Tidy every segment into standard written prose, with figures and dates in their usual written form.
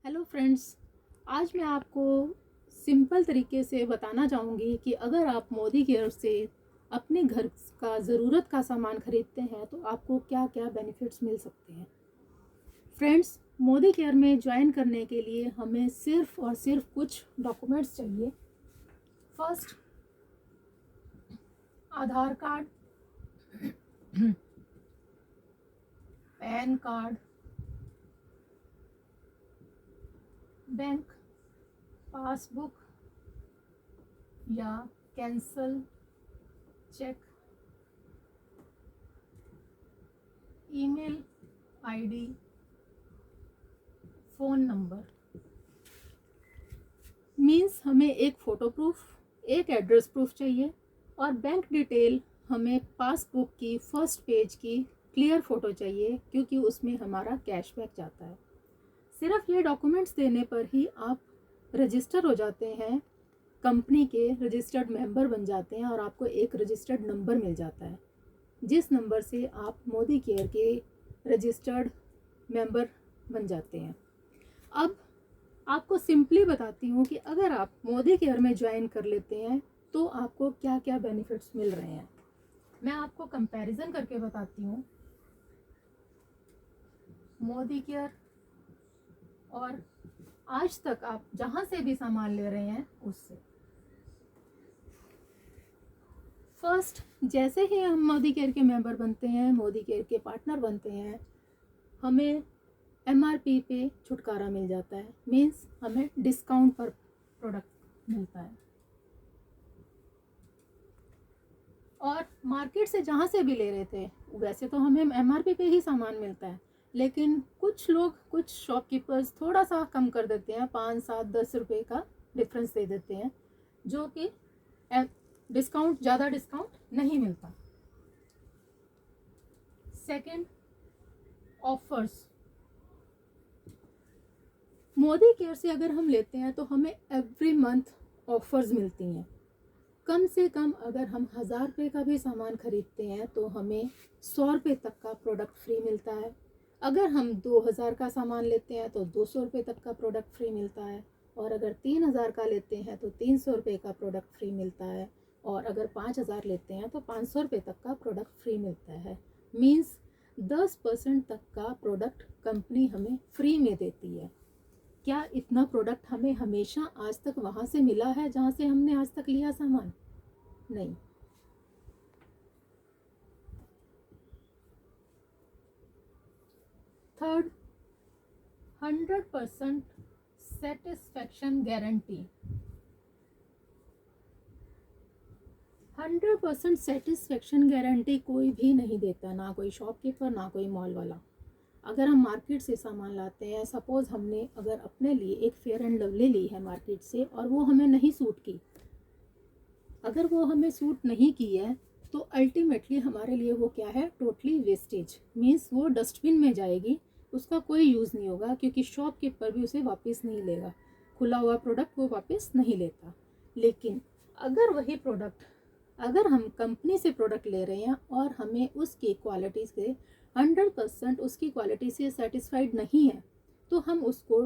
Hello friends, आज मैं आपको सिंपल तरीके से बताना चाहूँगी कि अगर आप मोदी केयर से अपने घर का ज़रूरत का सामान खरीदते हैं तो आपको क्या क्या बेनिफिट्स मिल सकते हैं। फ्रेंड्स, मोदी केयर में ज्वाइन करने के लिए हमें सिर्फ और सिर्फ कुछ डॉक्यूमेंट्स चाहिए। First, Aadhaar card, PAN card, bank passbook या cancel cheque, email ID, phone number. Means हमें एक फ़ोटो प्रूफ, एक एड्रेस प्रूफ चाहिए और बैंक डिटेल हमें पासबुक की फर्स्ट पेज की क्लियर फ़ोटो चाहिए, क्योंकि उसमें हमारा कैशबैक जाता है। सिर्फ ये डॉक्यूमेंट्स देने पर ही आप रजिस्टर हो जाते हैं, कंपनी के रजिस्टर्ड मेंबर बन जाते हैं और आपको एक रजिस्टर्ड नंबर मिल जाता है, जिस नंबर से आप मोदी केयर के रजिस्टर्ड मेंबर बन जाते हैं। अब आपको सिंपली बताती हूँ कि अगर आप मोदी केयर में ज्वाइन कर लेते हैं तो आपको क्या क्या बेनिफिट्स मिल रहे हैं। मैं आपको कंपैरिजन करके बताती हूँ मोदी केयर और आज तक आप जहाँ से भी सामान ले रहे हैं उससे। फर्स्ट, जैसे ही हम मोदी केयर के मेंबर बनते हैं, मोदी केयर के पार्टनर बनते हैं, हमें MRP पे छुटकारा मिल जाता है। मीन्स हमें डिस्काउंट पर प्रोडक्ट मिलता है और मार्केट से जहाँ से भी ले रहे थे वैसे तो हमें MRP पे ही सामान मिलता है, लेकिन कुछ लोग, कुछ शॉपकीपर्स थोड़ा सा कम कर देते हैं, 5, 7, 10 रुपये का डिफरेंस दे देते हैं, जो कि डिस्काउंट, ज़्यादा डिस्काउंट नहीं मिलता। Second, offers. मोदी केयर से अगर हम लेते हैं तो हमें एवरी मंथ ऑफर्स मिलती हैं। कम से कम अगर हम 1000 रुपये का भी सामान खरीदते हैं तो हमें 100 रुपये तक का प्रोडक्ट फ्री मिलता है। अगर हम 2000 का सामान लेते हैं तो 200 रुपये तक का प्रोडक्ट फ्री मिलता है, और अगर 3000 का लेते हैं तो 300 रुपये का प्रोडक्ट फ्री मिलता है, और अगर 5000 लेते हैं तो 500 रुपये तक का प्रोडक्ट फ्री मिलता है। मीन्स 10% तक का प्रोडक्ट कंपनी हमें फ्री में देती है। क्या इतना प्रोडक्ट हमें हमेशा आज तक वहाँ से मिला है जहाँ से हमने आज तक लिया सामान? नहीं। Third, 100% satisfaction guarantee. 100% satisfaction guarantee कोई भी नहीं देता, ना कोई शॉपकीपर, ना कोई मॉल वाला। अगर हम मार्केट से सामान लाते हैं, सपोज़ हमने अगर अपने लिए एक फेयर एंड लवली ली है मार्केट से और वो हमें नहीं सूट की, अगर वो हमें सूट नहीं की है तो अल्टीमेटली हमारे लिए वो क्या है, टोटली वेस्टेज। मीन्स वो डस्टबिन में जाएगी, उसका कोई यूज़ नहीं होगा, क्योंकि शॉपकीपर भी उसे वापस नहीं लेगा, खुला हुआ प्रोडक्ट वो वापस नहीं लेता। लेकिन अगर वही प्रोडक्ट, अगर हम कंपनी से प्रोडक्ट ले रहे हैं और हमें उसकी क्वालिटी से 100% उसकी क्वालिटी से सेटिस्फाइड नहीं है, तो हम उसको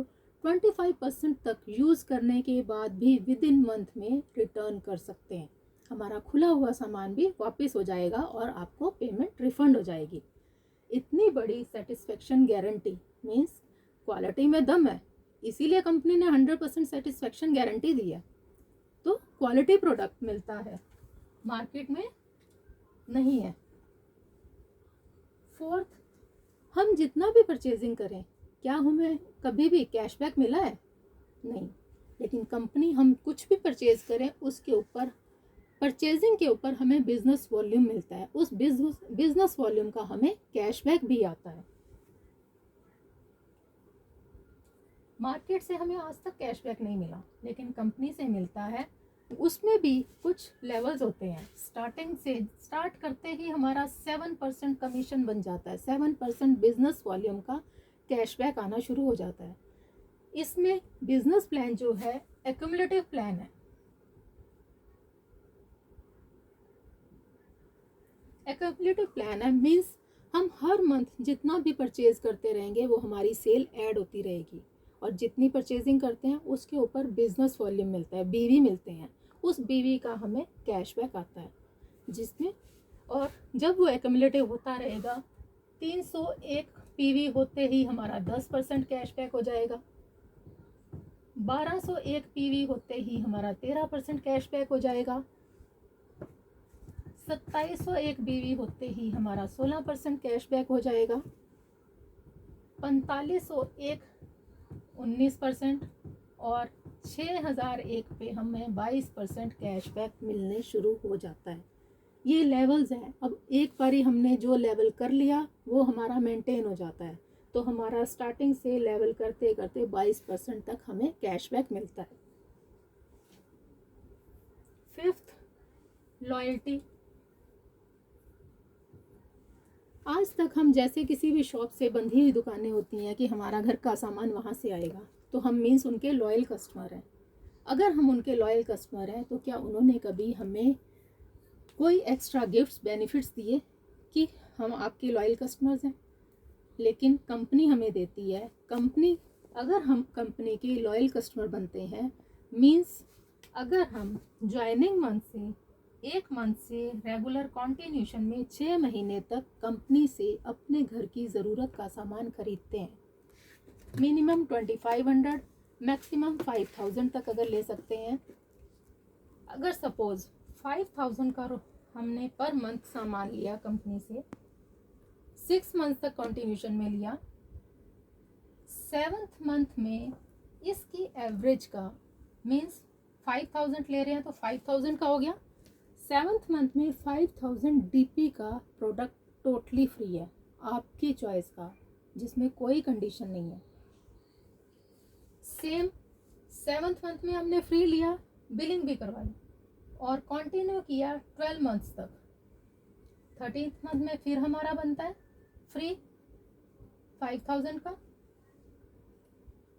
25% तक यूज़ करने के बाद भी विद इन मंथ में रिटर्न कर सकते हैं। हमारा खुला हुआ सामान भी वापस हो जाएगा और आपको पेमेंट रिफंड हो जाएगी। इतनी बड़ी सेटिस्फेक्शन गारंटी, मीन्स क्वालिटी में दम है, इसीलिए कंपनी ने 100% सेटिस्फेक्शन गारंटी दी है। तो क्वालिटी प्रोडक्ट मिलता है, मार्केट में नहीं है। फोर्थ, हम जितना भी परचेजिंग करें, क्या हमें कभी भी कैशबैक मिला है? नहीं। लेकिन कंपनी, हम कुछ भी परचेज करें उसके ऊपर, परचेजिंग के ऊपर हमें बिजनेस वॉल्यूम मिलता है, उस बिजनेस वॉल्यूम का हमें कैशबैक भी आता है। मार्केट से हमें आज तक कैशबैक नहीं मिला, लेकिन कंपनी से मिलता है। उसमें भी कुछ लेवल्स होते हैं। स्टार्टिंग से, स्टार्ट करते ही हमारा 7% कमीशन बन जाता है, 7% बिजनेस वॉल्यूम का कैशबैक आना शुरू हो जाता है। इसमें बिजनेस प्लान जो है एक्यूमुलेटिव प्लान है। एक्यूमुलेटिव प्लान है मीन्स हम हर मंथ जितना भी परचेज करते रहेंगे वो हमारी सेल ऐड होती रहेगी, और जितनी परचेजिंग करते हैं उसके ऊपर बिजनेस वॉल्यूम मिलता है, बीवी मिलते हैं, उस बीवी का हमें कैशबैक आता है जिसमें, और जब वो एक्यूमुलेटिव होता रहेगा 301 पीवी होते ही हमारा 10% कैशबैक हो जाएगा, 1201 पीवी होते ही हमारा 13% कैशबैक हो जाएगा, 2701 बीवी होते ही हमारा 16% कैशबैक हो जाएगा, 4501 19% और 6001 पे हमें 22% कैशबैक मिलने शुरू हो जाता है। ये लेवल्स हैं। अब एक बारी हमने जो लेवल कर लिया वो हमारा मेंटेन हो जाता है, तो हमारा स्टार्टिंग से लेवल करते करते 22% तक हमें कैशबैक मिलता है। Fifth, loyalty. आज तक हम जैसे किसी भी शॉप से बंधी हुई दुकानें होती हैं कि हमारा घर का सामान वहाँ से आएगा, तो हम मीन्स उनके लॉयल कस्टमर हैं। अगर हम उनके लॉयल कस्टमर हैं तो क्या उन्होंने कभी हमें कोई एक्स्ट्रा गिफ्ट्स बेनिफिट्स दिए कि हम आपके लॉयल कस्टमर्स हैं? लेकिन कंपनी हमें देती है। कंपनी, अगर हम कंपनी के लॉयल कस्टमर बनते हैं मीन्स अगर हम ज्वाइनिंग मंथ से 1 मंथ से रेगुलर कॉन्टिन्यूशन में 6 महीने तक कंपनी से अपने घर की ज़रूरत का सामान खरीदते हैं, मिनिमम 2500 मैक्सिमम 5000 तक अगर ले सकते हैं। अगर सपोज 5000 का हमने पर मंथ सामान लिया कंपनी से, 6 मंथ तक कॉन्टिन्यूशन में लिया, 7th मंथ में इसकी एवरेज का मीन्स 5000 ले रहे हैं तो 5000 का हो गया। 7th मंथ में 5000 डीपी का प्रोडक्ट टोटली फ्री है, आपकी चॉइस का, जिसमें कोई कंडीशन नहीं है। सेम 7th मंथ में हमने फ्री लिया, बिलिंग भी करवाई और कंटिन्यू किया 12 मंथ्स तक। 13th मंथ में फिर हमारा बनता है फ्री 5000 का,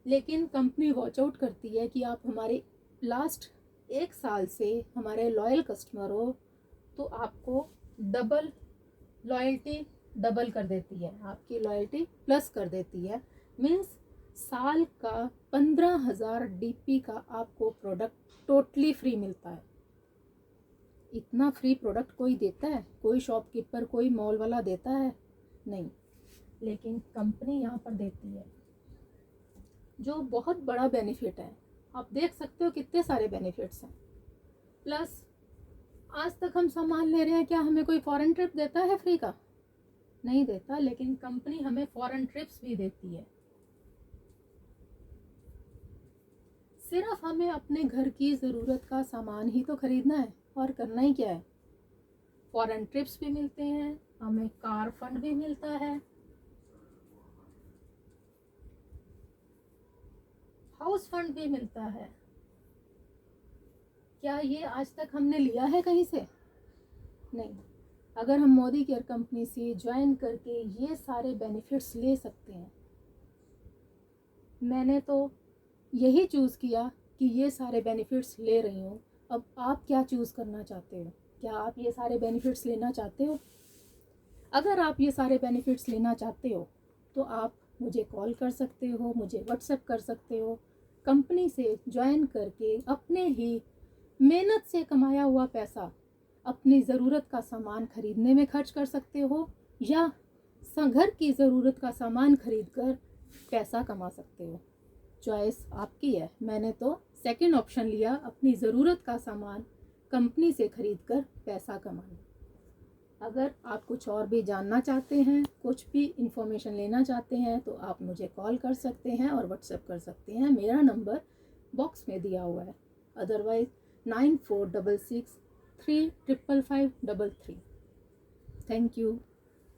लेकिन कंपनी वॉच आउट करती है कि आप हमारे लास्ट 1 साल से हमारे लॉयल कस्टमर हो, तो आपको डबल लॉयल्टी डबल कर देती है, आपकी लॉयल्टी प्लस कर देती है। मीन्स साल का 15000 डीपी का आपको प्रोडक्ट टोटली फ्री मिलता है। इतना फ्री प्रोडक्ट कोई देता है? कोई शॉपकीपर, कोई मॉल वाला देता है? नहीं, लेकिन कंपनी यहाँ पर देती है, जो बहुत बड़ा बेनिफिट है। आप देख सकते हो कितने सारे बेनिफिट्स हैं। प्लस आज तक हम सामान ले रहे हैं, क्या हमें कोई फॉरेन ट्रिप देता है फ्री का? नहीं देता, लेकिन कंपनी हमें फॉरेन ट्रिप्स भी देती है। सिर्फ हमें अपने घर की ज़रूरत का सामान ही तो खरीदना है और करना ही क्या है। फॉरेन ट्रिप्स भी मिलते हैं, हमें कार फंड भी मिलता है, हाउस फंड भी मिलता है। क्या ये आज तक हमने लिया है कहीं से? नहीं। अगर हम मोदी केयर कंपनी से ज्वाइन करके ये सारे बेनिफिट्स ले सकते हैं, मैंने तो यही चूज़ किया कि ये सारे बेनिफिट्स ले रही हूँ। अब आप क्या चूज़ करना चाहते हो? क्या आप ये सारे बेनिफिट्स लेना चाहते हो? अगर आप ये सारे बेनिफिट्स लेना चाहते हो तो आप मुझे कॉल कर सकते हो, मुझे व्हाट्सएप कर सकते हो। कंपनी से ज्वाइन करके अपने ही मेहनत से कमाया हुआ पैसा अपनी ज़रूरत का सामान खरीदने में खर्च कर सकते हो, या घर की ज़रूरत का सामान खरीद कर पैसा कमा सकते हो। चॉइस आपकी है। मैंने तो सेकंड ऑप्शन लिया, अपनी ज़रूरत का सामान कंपनी से खरीद कर पैसा कमाना। अगर आप कुछ और भी जानना चाहते हैं, कुछ भी इंफॉर्मेशन लेना चाहते हैं, तो आप मुझे कॉल कर सकते हैं और व्हाट्सएप कर सकते हैं। मेरा नंबर बॉक्स में दिया हुआ है, अदरवाइज 9466 35553। Thank you.